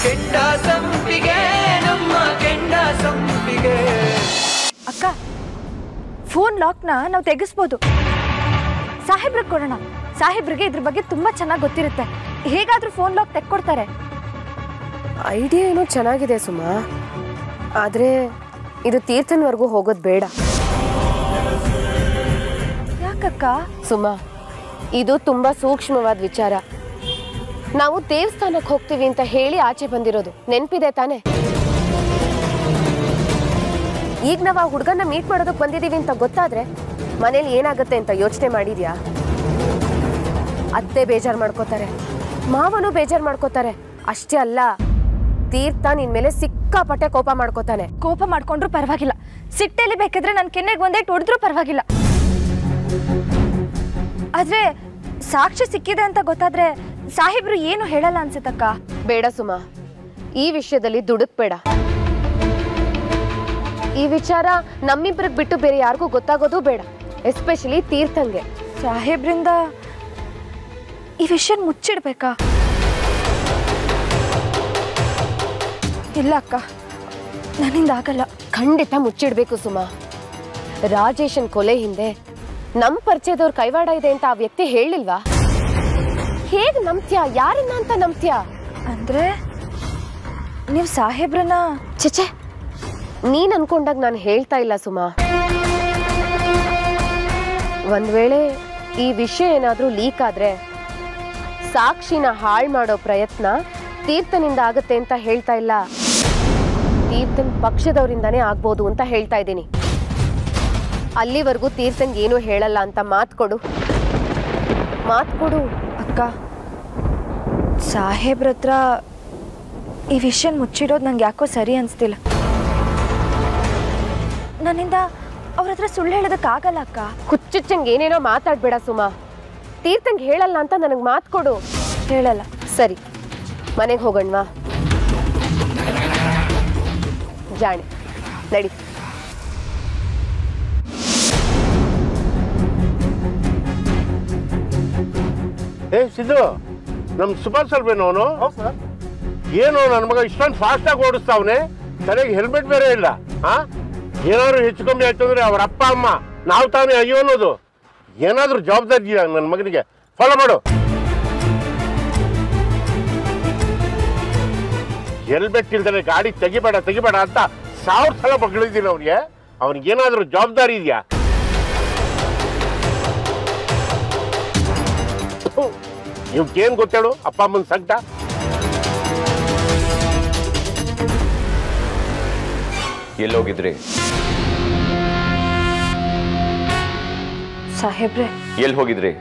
ಕೆಂಡ ಸಂಪಿಗೆ ನಮ್ಮ ಕೆಂಡ ಸಂಪಿಗೆ. ಅಕ್ಕ, ಫೋನ್ ಲಾಕ್ನ ನಾವು ತೆಗಿಸ್ಬೋದು. ಸಾಹೇಬ್ರಿಗೆ ಕೊಡೋಣ. ಸಾಹೇಬ್ರಿಗೆ ಇದ್ರ ಬಗ್ಗೆ ತುಂಬಾ ಚೆನ್ನಾಗಿ ಗೊತ್ತಿರುತ್ತೆ. ಹೇಗಾದ್ರೂ ಫೋನ್ ಲಾಕ್ ತೆಕ್ಕೊಡ್ತಾರೆ. ಐಡಿಯಾ ಏನೋ ಚೆನ್ನಾಗಿದೆ ಸುಮಾ, ಆದ್ರೆ ಇದು ತೀರ್ಥನ್ವರೆಗೂ ಹೋಗೋದು ಬೇಡ. ಯಾಕಕ್ಕ? ಸುಮಾ, ಇದು ತುಂಬಾ ಸೂಕ್ಷ್ಮವಾದ ವಿಚಾರ. ನಾವು ದೇವಸ್ಥಾನಕ್ಕೆ ಹೋಗ್ತೀವಿ ಅಂತ ಹೇಳಿ ಆಚೆ ಬಂದಿರೋದು ನೆನಪಿದೆ ತಾನೆ? ಈಗ ನಾವು ಆ ಹುಡುಗನ್ನ ಮೀಟ್ ಮಾಡೋದಕ್ಕೆ ಬಂದಿದ್ದೀವಿ ಅಂತ ಗೊತ್ತಾದ್ರೆ ಮನೇಲಿ ಏನಾಗುತ್ತೆ ಅಂತ ಯೋಚನೆ ಮಾಡಿದ್ಯಾ? ಅತ್ತೆ ಬೇಜಾರು ಮಾಡ್ಕೋತಾರೆ, ಮಾವನು ಬೇಜಾರು ಮಾಡ್ಕೋತಾರೆ. ಅಷ್ಟೇ ಅಲ್ಲ, ತೀರ್ಥ ನಿನ್ ಮೇಲೆ ಸಿಕ್ಕಾಪಟ್ಟೆ ಕೋಪ ಮಾಡ್ಕೋತಾನೆ. ಕೋಪ ಮಾಡ್ಕೊಂಡ್ರು ಪರವಾಗಿಲ್ಲ, ಸಿಟ್ಟೆಲಿ ಬೇಕಿದ್ರೆ ನನ್ನ ಕೆನ್ನೆಗೆ ಒಂದೇ ಹೊಡೆದ್ರೂ ಪರವಾಗಿಲ್ಲ. ಆದ್ರೆ ಸಾಕ್ಷಿ ಸಿಕ್ಕಿದೆ ಅಂತ ಗೊತ್ತಾದ್ರೆ ಸಾಹೇಬ್ರು ಏನು ಹೇಳಲ್ಲ ಅನ್ಸುತ್ತಕ್ಕ. ಬೇಡ ಸುಮಾ, ಈ ವಿಷಯದಲ್ಲಿ ದುಡುಕ್ಬೇಡ. ಈ ವಿಚಾರ ನಮ್ಮಿಬ್ರಿಗೆ ಬಿಟ್ಟು ಬೇರೆ ಯಾರಿಗೂ ಗೊತ್ತಾಗೋದು ಬೇಡ, ಎಸ್ಪೆಷಲಿ ತೀರ್ಥಂಗೆ. ಸಾಹೇಬ್ರಿಂದ ಈ ವಿಷಯ ಮುಚ್ಚಿಡ್ಬೇಕಾ? ಇಲ್ಲ ಅಕ್ಕ, ನನ್ನಿಂದ ಆಗಲ್ಲ. ಖಂಡಿತ ಮುಚ್ಚಿಡ್ಬೇಕು ಸುಮಾ. ರಾಜೇಶನ್ ಕೊಲೆ ಹಿಂದೆ ನಮ್ ಪರಿಚಯದವ್ರ ಕೈವಾಡ ಇದೆ ಅಂತ ಆ ವ್ಯಕ್ತಿ ಹೇಳಿಲ್ವಾ? ಹೇಗ್ ನಂಬ್ತ್ಯಾ? ಯಾರನ್ನ ಅಂತ ನಂಬ್ತ್ಯಾ? ಅಂದ್ರೆ ನೀವು ಸಾಹೇಬ್ರನ್ನ? ಚಚೆ, ನೀನ್ ಅನ್ಕೊಂಡಾಗ ನಾನು ಹೇಳ್ತಾ ಇಲ್ಲ ಸುಮಾ. ಒಂದ್ ವೇಳೆ ಈ ವಿಷಯ ಏನಾದ್ರೂ ಲೀಕ್ ಆದ್ರೆ ಸಾಕ್ಷಿನ ಹಾಳು ಮಾಡೋ ಪ್ರಯತ್ನ ತೀರ್ಥನಿಂದ ಆಗತ್ತೆ ಅಂತ ಹೇಳ್ತಾ ಇಲ್ಲ, ತೀರ್ಥನ್ ಪಕ್ಷದವರಿಂದಾನೇ ಆಗ್ಬೋದು ಅಂತ ಹೇಳ್ತಾ ಇದ್ದೀನಿ. ಅಲ್ಲಿವರೆಗೂ ತೀರ್ಥಂಗೆ ಏನೂ ಹೇಳಲ್ಲ ಅಂತ ಮಾತು ಕೊಡು. ಅಕ್ಕ, ಸಾಹೇಬ್ರ ಹತ್ರ ಈ ವಿಷಯ ಮುಚ್ಚಿಡೋದು ನಂಗೆ ಯಾಕೋ ಸರಿ ಅನಿಸ್ತಿಲ್ಲ. ನನ್ನಿಂದ ಅವ್ರ ಹತ್ರ ಸುಳ್ಳು ಹೇಳೋದಕ್ಕಾಗಲ್ಲ ಅಕ್ಕ. ಹುಚ್ಚುಚ್ಚಂಗೆ ಏನೇನೋ ಮಾತಾಡ್ಬೇಡ ಸುಮಾ. ತೀರ್ಥಂಗೆ ಹೇಳಲ್ಲ ಅಂತ ನನಗೆ ಮಾತು ಕೊಡು. ಹೇಳಲ್ಲ. ಸರಿ, ಮನೆಗೆ ಹೋಗೋಣವಾ? ಜಾಣೆ, ನಡಿ. ಏ ಸಿದ್ದು, ನಮ್ ಸುಭಾಷ್ ಸರ್ಬೇನು ಅವನು? ಏನು ನನ್ನ ಮಗ ಇಷ್ಟೊಂದು ಫಾಸ್ಟ್ ಆಗಿ ಓಡಿಸ್ತಾವನೆ? ಸರಿಯಾಗಿ ಹೆಲ್ಮೆಟ್ ಬೇರೆ ಇಲ್ಲ. ಏನಾದ್ರು ಹೆಚ್ಚು ಕಮ್ಮಿ ಆಯ್ತು ಅಂದ್ರೆ ಅವ್ರ ಅಪ್ಪ ಅಮ್ಮ ನಾವು ತಾನೇ ಅಯ್ಯೋ ಅನ್ನೋದು. ಏನಾದ್ರೂ ಜವಾಬ್ದಾರಿ ಇದೆಯಾ ನನ್ನ ಮಗನಿಗೆ? ಫಾಲೋ ಮಾಡು. ಹೆಲ್ಮೆಟ್ ಇಲ್ದಾನೆ ಗಾಡಿ ತೆಗಿಬೇಡ ತೆಗಿಬೇಡ ಅಂತ 1000 ಸಲ ಬಗಳಿದ್ದೀನಿ ಅವ್ನಿಗೆ. ಅವನಿಗೇನಾದ್ರೂ ಜವಾಬ್ದಾರಿ ಇದೆಯಾ? ಇವಕ್ಕೇನು ಗೊತ್ತೇಳು ಅಪ್ಪ ಅಮ್ಮನ ಸಂಕಟ? ಎಲ್ಲೋಗಿದ್ರಿ ಸಾಹೇಬ್ರೆ? ಎಲ್ಲಿ ಹೋಗಿದ್ರಿ?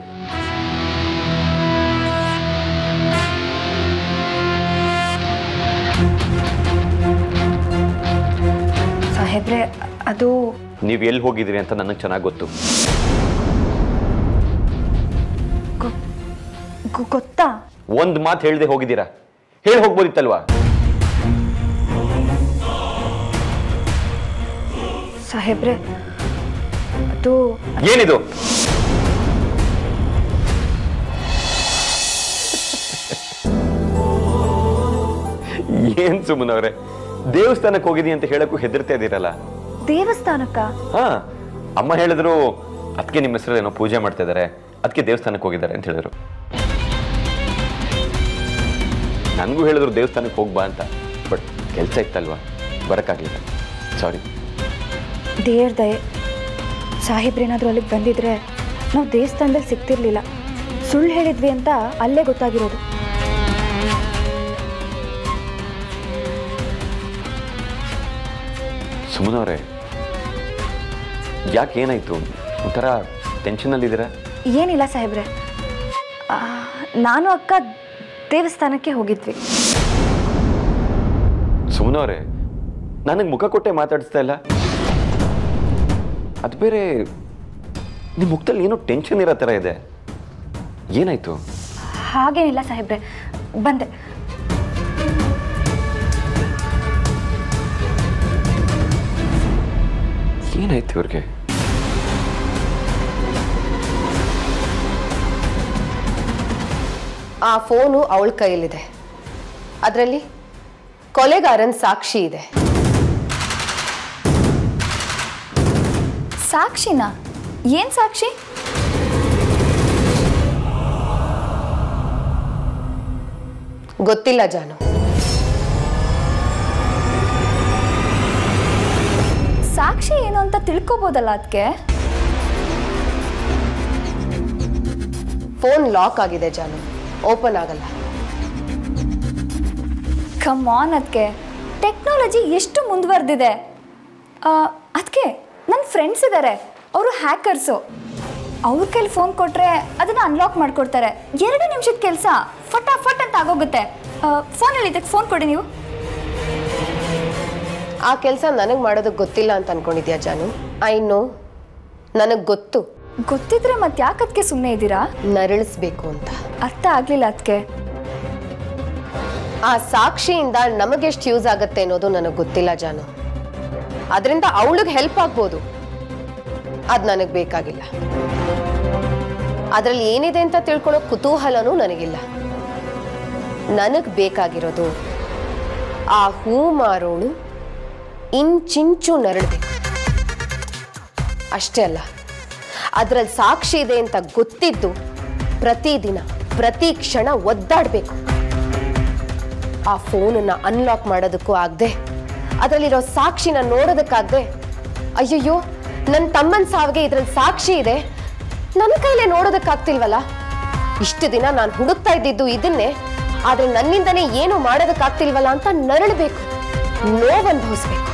ಸಾಹೇಬ್ರೆ, ಅದು ನೀವು ಎಲ್ಲಿ ಹೋಗಿದ್ರಿ ಅಂತ ನನಗೆ ಚೆನ್ನಾಗಿ ಗೊತ್ತು. ಗೊತ್ತಾ? ಒಂದು ಮಾತು ಹೇಳ್ದೆ ಹೋಗಿದ್ದೀರಾ? ಹೇಳಿ ಹೋಗ್ಬೋದಿತ್ತಲ್ವಾ? ಸಾಹೇಬ್ರೆ, ಅದು ಏನಿದು? ಏನ್ ಸುಮ್ಮನವ್ರೆ, ದೇವಸ್ಥಾನಕ್ಕೆ ಹೋಗಿದಿ ಅಂತ ಹೇಳಕ್ಕೂ ಹೆದರ್ತಾ ಇದ್ದೀರಲ್ಲ? ದೇವಸ್ಥಾನಕ್ಕ? ಹಾ, ಅಮ್ಮ ಹೇಳಿದ್ರು ಅದಕ್ಕೆ ನಿಮ್ಮ ಹೆಸರು ಏನೋ ಪೂಜೆ ಮಾಡ್ತಾ ಇದಾರೆ, ಅದಕ್ಕೆ ದೇವಸ್ಥಾನಕ್ಕೆ ಹೋಗಿದ್ದಾರೆ ಅಂತ ಹೇಳಿದ್ರು. ನನಗೂ ಹೇಳಿದ್ರು ದೇವಸ್ಥಾನಕ್ಕೆ ಹೋಗ್ಬಾ ಅಂತ, ಬಟ್ ಕೆಲಸ ಇತ್ತಲ್ವಾ, ಬರೋಕ್ಕಾಗಲಿಲ್ಲ. ಸಾರಿ. ದೇವ್ರ ದಯೆ, ಸಾಹೇಬ್ರೇನಾದ್ರೂ ಅಲ್ಲಿಗೆ ಬಂದಿದ್ರೆ ನಾವು ದೇವಸ್ಥಾನದಲ್ಲಿ ಸಿಗ್ತಿರ್ಲಿಲ್ಲ. ಸುಳ್ಳು ಹೇಳಿದ್ವಿ ಅಂತ ಅಲ್ಲೇ ಗೊತ್ತಾಗಿರೋದು. ಸುಮ್ಮನವ್ರೆ, ಯಾಕೆ ಏನಾಯ್ತು? ಒಂಥರ ಟೆನ್ಷನಲ್ಲಿದ್ದೀರಾ? ಏನಿಲ್ಲ ಸಾಹೇಬ್ರೆ, ನಾನು ಅಕ್ಕ ದೇವಸ್ಥಾನಕ್ಕೆ ಹೋಗಿದ್ವಿ. ಸುಮ್ಮನವ್ರೆ, ನನಗೆ ಮುಖ ಕೊಟ್ಟೆ ಮಾತಾಡಿಸ್ತಾ ಇಲ್ಲ. ಅದು ಬೇರೆ ನಿಮ್ಮ ಮುಖದಲ್ಲಿ ಏನೋ ಟೆನ್ಷನ್ ಇರೋ ಥರ ಇದೆ. ಏನಾಯ್ತು? ಹಾಗೇನಿಲ್ಲ ಸಾಹೇಬ್ರೆ, ಬಂದೆ. ಏನಾಯ್ತು ಇವ್ರಿಗೆ? ಆ ಫೋನು ಅವಳ ಕೈಯಲ್ಲಿದೆ. ಅದರಲ್ಲಿ ಕೊಲೆಗಾರನ್ ಸಾಕ್ಷಿ ಇದೆ. ಸಾಕ್ಷಿನಾ? ಏನ್ ಸಾಕ್ಷಿ? ಗೊತ್ತಿಲ್ಲ ಜಾನು. ಸಾಕ್ಷಿ ಏನು ಅಂತ ತಿಳ್ಕೊಬೋದಲ್ಲ ಅದಕ್ಕೆ? ಫೋನ್ ಲಾಕ್ ಆಗಿದೆ ಜಾನು, ಓಪನ್ ಆಗಲ್ಲ. ಕಮ್ ಆನ್, ಅದಕ್ಕೆ ಟೆಕ್ನಾಲಜಿ ಎಷ್ಟು ಮುಂದುವರೆದಿದೆ. ಅದಕ್ಕೆ ನನ್ನ ಫ್ರೆಂಡ್ಸ್ ಇದ್ದಾರೆ, ಅವರು ಹ್ಯಾಕರ್ಸು. ಅವ್ರ ಕೈಲಿ ಫೋನ್ ಕೊಟ್ಟರೆ ಅದನ್ನು ಅನ್ಲಾಕ್ ಮಾಡಿಕೊಡ್ತಾರೆ. 2 ನಿಮಿಷದ ಕೆಲಸ ಫಟಾಫಟ್ ಅಂತ ಆಗೋಗುತ್ತೆ. ಫೋನಲ್ಲಿ ಇದಕ್ಕೆ ಫೋನ್ ಕೊಡಿ ನೀವು. ಆ ಕೆಲಸ ನನಗೆ ಮಾಡೋದಕ್ಕೆ ಗೊತ್ತಿಲ್ಲ ಅಂತ ಅನ್ಕೊಂಡಿದ್ಯಾ ಜಾನು? ಐ ನೋ, ನನಗೆ ಗೊತ್ತು. ಗೊತ್ತಿದ್ರೆ ಮತ್ತೆ ಯಾಕೆ ಅದಕ್ಕೆ ಸುಮ್ಮನೆ ಇದ್ದೀರಾ? ನರಳಿಸ್ಬೇಕು ಅಂತ. ಅರ್ಥ ಆಗಲಿಲ್ಲ ಅದಕ್ಕೆ. ಆ ಸಾಕ್ಷಿಯಿಂದ ನಮಗೆಷ್ಟು ಯೂಸ್ ಆಗುತ್ತೆ ಅನ್ನೋದು ನನಗೆ ಗೊತ್ತಿಲ್ಲ ಜಾನು. ಅದರಿಂದ ಅವಳಿಗೆ ಹೆಲ್ಪ್ ಆಗ್ಬೋದು, ಅದು ನನಗೆ ಬೇಕಾಗಿಲ್ಲ. ಅದರಲ್ಲಿ ಏನಿದೆ ಅಂತ ತಿಳ್ಕೊಳ್ಳೋ ಕುತೂಹಲನೂ ನನಗಿಲ್ಲ. ನನಗೆ ಬೇಕಾಗಿರೋದು ಆ ಹೂ ಮಾರೋಳು ಇಂಚಿಂಚು ನರಳಬೇಕು ಅಷ್ಟೇ. ಅಲ್ಲ, ಅದರಲ್ಲಿ ಸಾಕ್ಷಿ ಇದೆ ಅಂತ ಗೊತ್ತಿದ್ದು ಪ್ರತಿದಿನ ಪ್ರತಿ ಕ್ಷಣ ಒದ್ದಾಡಬೇಕು. ಆ ಫೋನನ್ನು ಅನ್ಲಾಕ್ ಮಾಡೋದಕ್ಕೂ ಆಗದೆ, ಅದರಲ್ಲಿರೋ ಸಾಕ್ಷಿನ ನೋಡೋದಕ್ಕಾಗದೆ, ಅಯ್ಯಯ್ಯೋ ನನ್ನ ತಮ್ಮನ ಸಾವಿಗೆ ಇದರಲ್ಲಿ ಸಾಕ್ಷಿ ಇದೆ, ನನ್ನ ಕೈಲೇ ನೋಡೋದಕ್ಕಾಗ್ತಿಲ್ವಲ್ಲ, ಇಷ್ಟು ದಿನ ನಾನು ಹುಡುಕ್ತಾ ಇದ್ದಿದ್ದು ಇದನ್ನೇ, ಆದರೆ ನನ್ನಿಂದನೇ ಏನು ಮಾಡೋದಕ್ಕಾಗ್ತಿಲ್ವಲ್ಲ ಅಂತ ನರಳಬೇಕು, ನೋವು ಅನುಭವಿಸ್ಬೇಕು,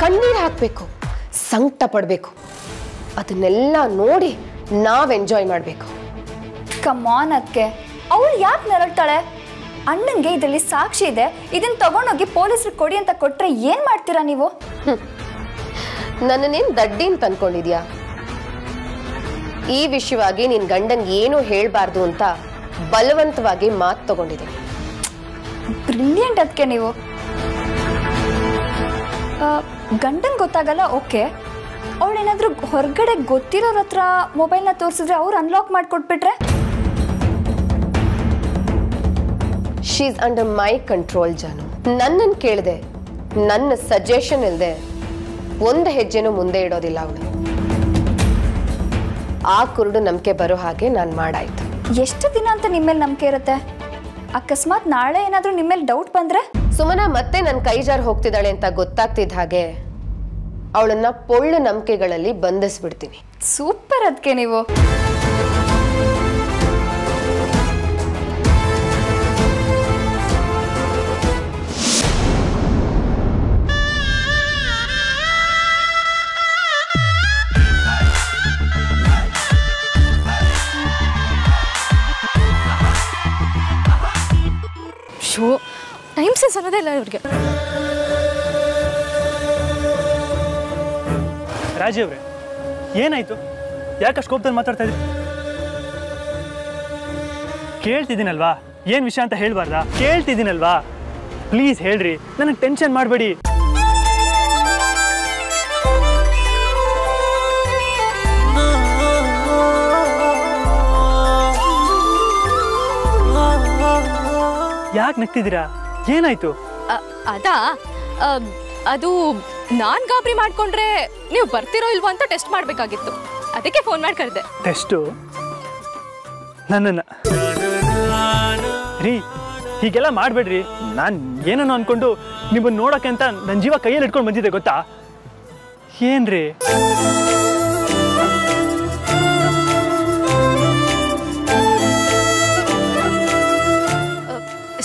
ಕಣ್ಣೀರು ಹಾಕಬೇಕು, ಸಂಕಟ ಪಡಬೇಕು. ಅದನ್ನೆಲ್ಲ ನೋಡಿ ನಾವು ಎಂಜಾಯ್ ಮಾಡಬೇಕು. ಕಮ್ ಆನ್, ಅದಕ್ಕೆ ಅವಳು ಯಾಕೆ ನರಳ್ತಾಳೆ? ಅಣ್ಣಂಗೆ ಇದರಲ್ಲಿ ಸಾಕ್ಷಿ ಇದೆ, ಇದನ್ನ ತಗೊಂಡೋಗಿ ಪೊಲೀಸರಿಗೆ ಕೊಡಿ ಅಂತ ಕೊಟ್ರೆ ಏನ್ ಮಾಡ್ತೀರಾ ನೀವು? ನನ್ನನ್ನೇನು ದಡ್ಡಿ ಅಂತ ಅನ್ಕೊಂಡಿದ್ಯಾ? ಈ ವಿಷಯವಾಗಿ ನಿನ್ ಗಂಡಂಗೆ ಏನು ಹೇಳ್ಬಾರ್ದು ಅಂತ ಬಲವಂತವಾಗಿ ಮಾತು ತಗೊಂಡಿದ್ದೀನಿ. ಬ್ರಿಲಿಯಂಟ್. ಅದಕ್ಕೆ ನೀವು ಗಂಡಂಗೆ ಗೊತ್ತಾಗಲ್ಲ, ಓಕೆ. ಅವಳೇನಾದ್ರೂ ಹೊರಗಡೆ ಗೊತ್ತಿರೋರ ಹತ್ರ ಮೊಬೈಲ್ನ ತೋರಿಸಿದ್ರೆ ಅವ್ರು ಅನ್ಲಾಕ್ ಮಾಡಿಕೊಟ್ಬಿಟ್ರೆ? She is under my control ಜಾನು. ನನ್ನನ್ನು ಕೇಳಿದೆ, ನನ್ನ ಸಜೆಷನ್ ಇಲ್ಲದೆ ಒಂದು ಹೆಜ್ಜೆನೂ ಮುಂದೆ ಇಡೋದಿಲ್ಲ ಅವಳು. ಆ ಕುರುಡು ನಂಬಿಕೆ ಬರೋ ಹಾಗೆ ನಾನು ಮಾಡಾಯ್ತು. ಎಷ್ಟು ದಿನ ಅಂತ ನಿಮ್ಮೇಲೆ ನಂಬಿಕೆ ಇರುತ್ತೆ? ಅಕಸ್ಮಾತ್ ನಾಳೆ ಏನಾದರೂ ನಿಮ್ಮೇಲೆ ಡೌಟ್ ಬಂದ್ರೆ? ಸುಮನ ಮತ್ತೆ ನನ್ನ ಕೈ ಜಾರ್ ಹೋಗ್ತಿದ್ದಾಳೆ ಅಂತ ಗೊತ್ತಾಗ್ತಿದ್ದ ಹಾಗೆ ಅವಳನ್ನ ಪೊಳ್ಳು ನಂಬಿಕೆಗಳಲ್ಲಿ ಬಂಧಿಸ್ಬಿಡ್ತೀನಿ. ಸೂಪರ್. ಅದಕ್ಕೆ ನೀವು ಟೈಮ್ ಸೆನ್ಸ್ ಅನ್ನೋದೇ ಇಲ್ಲ ಇವ್ರಿಗೆ. ರಾಜಿ ಅವ್ರೆ, ಏನಾಯ್ತು? ಯಾಕಷ್ಟು ಕೋಪದಲ್ಲಿ ಮಾತಾಡ್ತಾ ಇದ್ರಿ? ಕೇಳ್ತಿದ್ದೀನಲ್ವಾ, ಏನು ವಿಷಯ ಅಂತ ಹೇಳ್ಬಾರ್ದಾ? ಕೇಳ್ತಿದ್ದೀನಲ್ವಾ, ಪ್ಲೀಸ್ ಹೇಳ್ರಿ, ನನಗೆ ಟೆನ್ಷನ್ ಮಾಡಬೇಡಿ. ಯಾಕೆ ನಗ್ತಿದ್ದೀರಾ? ಏನಾಯ್ತು? ಅದಾ, ಅದು ನಾನು ಗಾಬರಿ ಮಾಡ್ಕೊಂಡ್ರೆ ನೀವು ಬರ್ತಿರೋ ಇಲ್ವೋ ಅಂತ ಟೆಸ್ಟ್ ಮಾಡಬೇಕಾಗಿತ್ತು, ಅದಕ್ಕೆ ಫೋನ್ ಮಾಡಿ ಕರೆದೆ. ಟೆಸ್ಟು? ನನ್ನನ್ನು ರೀ ಹೀಗೆಲ್ಲ ಮಾಡಬೇಡ್ರಿ. ನಾನು ಏನನ್ನು ಅಂದ್ಕೊಂಡು ನಿಮ್ಮನ್ನು ನೋಡೋಕ್ಕೆ ಅಂತ ನನ್ನ ಜೀವ ಕೈಯಲ್ಲಿ ಇಟ್ಕೊಂಡು ಬಂದಿದ್ದೆ ಗೊತ್ತಾ? ಏನ್ರಿ?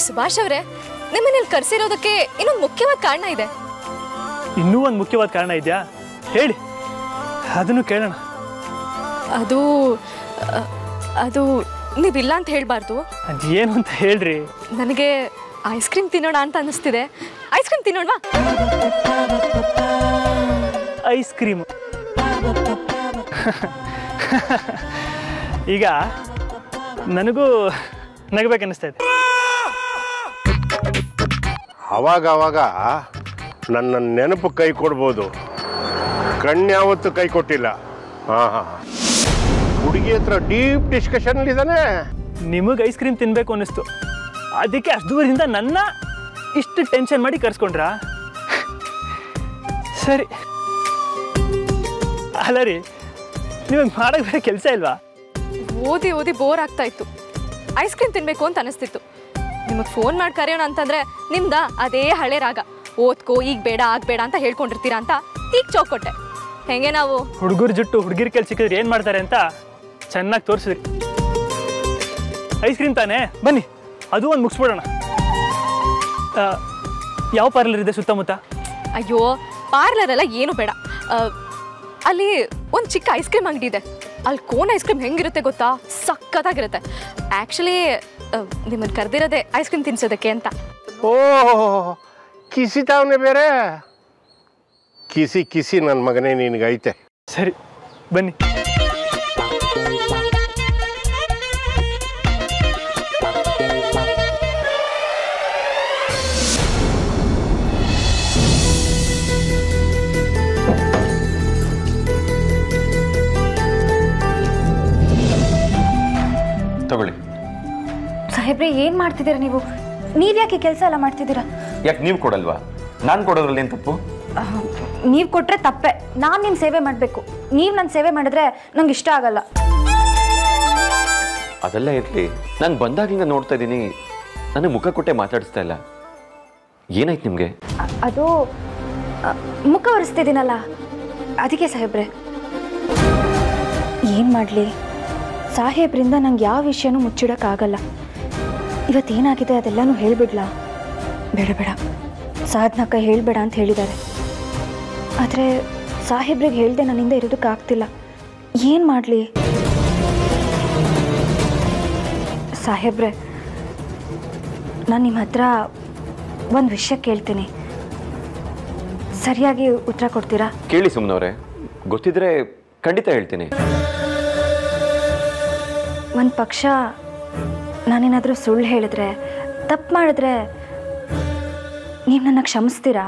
ಸುಭಾಷ್ ಅವರೇ, ನಿಮ್ಮನ್ನ ಕರೆಸಿರೋದಕ್ಕೆ ಇನ್ನೊಂದು ಮುಖ್ಯವಾದ ಕಾರಣ ಇದೆ. ಇನ್ನೂ ಒಂದು ಮುಖ್ಯವಾದ ಕಾರಣ ಇದೆಯಾ? ಹೇಳಿ, ಅದನ್ನು ಕೇಳೋಣ. ಅದು ನೀವಿಲ್ಲ ಅಂತ ಹೇಳ್ಬಾರ್ದು. ಅದು ಏನು ಅಂತ ಹೇಳ್ರಿ. ನನಗೆ ಐಸ್ ಕ್ರೀಮ್ ತಿನ್ನೋಣ ಅಂತ ಅನ್ನಿಸ್ತಿದೆ. ಐಸ್ ಕ್ರೀಮ್ ತಿನ್ನೋಣವಾ? Ice cream? ಈಗ ನನಗೂ ನಗಬೇಕನ್ನಿಸ್ತಾ ಇದೆ. ಅವಾಗ ನನ್ನ ನೆನಪು ಕೈ ಕೊಡ್ಬೋದು, ಕಣ್ಯಾವತ್ತು ಕೈ ಕೊಟ್ಟಿಲ್ಲ. ಹುಡುಗಿ ಹತ್ರ ಡೀಪ್ ಡಿಸ್ಕಷನ್ ಇದ್ದಾನೆ. ನಿಮಗೆ ಐಸ್ ಕ್ರೀಮ್ ತಿನ್ನಬೇಕು ಅನ್ನಿಸ್ತು, ಅದಕ್ಕೆ ಅಷ್ಟು ದೂರದಿಂದ ನನ್ನ ಇಷ್ಟು ಟೆನ್ಷನ್ ಮಾಡಿ ಕರ್ಸ್ಕೊಂಡ್ರಾ? ಸರಿ. ಅಲ್ಲ ರೀ, ನಿಮಗೆ ಮಾಡೋಕ್ಕೆ ಬೇರೆ ಕೆಲಸ ಇಲ್ವಾ? ಓದಿ ಓದಿ ಬೋರ್ ಆಗ್ತಾ ಇತ್ತು. ಐಸ್ ಕ್ರೀಮ್ ತಿನ್ಬೇಕು ಅಂತ ಅನಿಸ್ತಿತ್ತು. ನಿಮಗೆ ಫೋನ್ ಮಾಡಿ ಕರೆಯೋಣ ಅಂತಂದ್ರೆ ನಿಮ್ದ ಅದೇ ಹಳೆ ರಾಗ, ಓದ್ಕೋ ಈಗ ಬೇಡ ಆಗಬೇಡ ಅಂತ ಹೇಳ್ಕೊಂಡಿರ್ತೀರಾ ಅಂತ ಈಗ ಚೌಕೊಟ್ಟೆ. ಹೆಂಗೆ ನಾವು ಹುಡುಗರ ಜುಟ್ಟು ಹುಡುಗಿರ್ ಕೈಲಿ ಸಿಕ್ಕಿದ್ರೆ ಏನು ಮಾಡ್ತಾರೆ ಅಂತ ಚೆನ್ನಾಗಿ ತೋರಿಸಿದ್ರಿ. ಐಸ್ ಕ್ರೀಮ್ ತಾನೇ, ಬನ್ನಿ ಅದು ಒಂದು ಮುಗಿಸ್ಬಿಡೋಣ. ಯಾವ ಪಾರ್ಲರ್ ಇದೆ ಸುತ್ತಮುತ್ತ? ಅಯ್ಯೋ ಪಾರ್ಲರ್ ಎಲ್ಲ ಏನು ಬೇಡ. ಅಲ್ಲಿ ಒಂದು ಚಿಕ್ಕ ಐಸ್ ಕ್ರೀಮ್ ಅಂಗಡಿ ಇದೆ. ಅಲ್ಲಿ ಕೋನ್ ಐಸ್ ಕ್ರೀಮ್ ಹೆಂಗಿರುತ್ತೆ ಗೊತ್ತಾ? ಸಖತ್ತಾಗಿರುತ್ತೆ. ಆ್ಯಕ್ಚುಲಿ ನಿಮ್ಮನ್ನು ಕರೆದಿರೋದೆ ಐಸ್ ಕ್ರೀಮ್ ತಿನ್ಸೋದಕ್ಕೆ ಅಂತ. ಓ ಕಿಸಿತಾವನೆ ಬೇರೆ. ಕಿಸಿ ಕಿಸಿ ನನ್ನ ಮಗನೇ ನಿನಗೈತೆ. ಸರಿ ಬನ್ನಿ. ತಗೊಳ್ಳಿ. ಸಾಹೇಬ್ರೆ ಏನು ಮಾಡ್ತಿದ್ದೀರಾ ನೀವು? ನೀವ್ಯಾಕೆ ಕೆಲಸ ಎಲ್ಲ ಮಾಡ್ತಿದ್ದೀರಾ? ಯಾಕೆ ನೀವು ಕೊಡಲ್ವಾ? ನಾನು ಕೊಡೋದ್ರಲ್ಲಿ ಏನು ತಪ್ಪು? ನೀವು ಕೊಟ್ಟರೆ ತಪ್ಪೆ. ನಾನು ನಿಮ್ಮ ಸೇವೆ ಮಾಡಬೇಕು. ನೀವು ನನ್ನ ಸೇವೆ ಮಾಡಿದ್ರೆ ನಂಗೆ ಇಷ್ಟ ಆಗಲ್ಲ. ಅದೆಲ್ಲ ಇರಲಿ, ನಾನು ಬಂದಾಗಲಿಂದ ನೋಡ್ತಾ ಇದ್ದೀನಿ ನನಗೆ ಮುಖ ಕೊಟ್ಟೆ ಮಾತಾಡಿಸ್ತಾ ಇಲ್ಲ. ಏನಾಯ್ತು ನಿಮಗೆ? ಅದು ಮುಖ ಒರೆಸ್ತಿದ್ದೀನಲ್ಲ ಅದಕ್ಕೆ ಸಾಹೇಬ್ರೆ. ಏನು ಮಾಡಲಿ, ಸಾಹೇಬ್ರಿಂದ ನಂಗೆ ಯಾವ ವಿಷಯನೂ ಮುಚ್ಚಿಡೋಕ್ಕಾಗಲ್ಲ. ಇವತ್ತೇನಾಗಿದೆ ಅದೆಲ್ಲನೂ ಹೇಳಿಬಿಡ್ಲಾ? ಬೇಡ ಬೇಡ, ಸಾಧನಕ್ಕ ಹೇಳಬೇಡ ಅಂತ ಹೇಳಿದ್ದಾರೆ. ಆದರೆ ಸಾಹೇಬ್ರಿಗೆ ಹೇಳ್ದೆ ನನ್ನಿಂದ ಇರೋದಕ್ಕಾಗ್ತಿಲ್ಲ. ಏನು ಮಾಡಲಿ ಸಾಹೇಬ್ರೆ? ನಾನು ನಿಮ್ಮ ಹತ್ರ ಒಂದು ವಿಷಯ ಕೇಳ್ತೀನಿ, ಸರಿಯಾಗಿ ಉತ್ತರ ಕೊಡ್ತೀರಾ? ಕೇಳಿ ಸುಮ್ಮನವ್ರೆ, ಗೊತ್ತಿದ್ರೆ ಖಂಡಿತ ಹೇಳ್ತೀನಿ. ಒಂದು ಪಕ್ಷ ನಾನೇನಾದರೂ ಸುಳ್ಳು ಹೇಳಿದ್ರೆ, ತಪ್ಪು ಮಾಡಿದ್ರೆ ನೀವು ನನ್ನ ಕ್ಷಮಿಸ್ತೀರಾ?